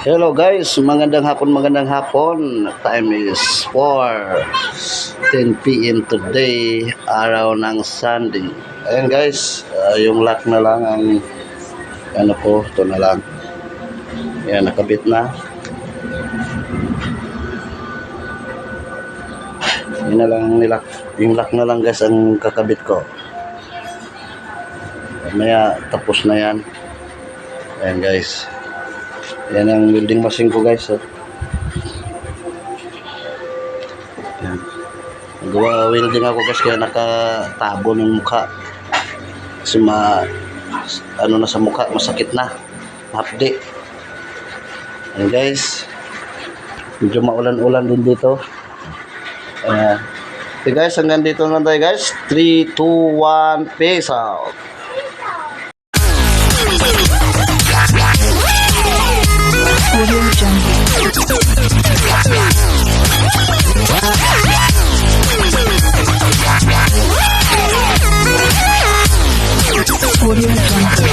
Hello guys, magandang hapon. Time is 4:10 PM today, araw ng Sunday. Ayan guys, yung lock na lang ang ano po, ito na lang. Ayan, nakabit na. Yun na lang nilak. Yung lock na lang guys ang kakabit ko. Maya tapos na yan. Ayan guys. Yan ang welding machine ko guys. Yan. Nagawa welding ako guys kaya nakatabo ng mukha. Kasi ano na sa mukha, masakit na. Hapdi. Yan guys. Medyo maulan-ulan din dito. Okay guys, hanggang dito na tayo guys. 3, 2, 1, peace out. Audio Jungle. Audio Jungle.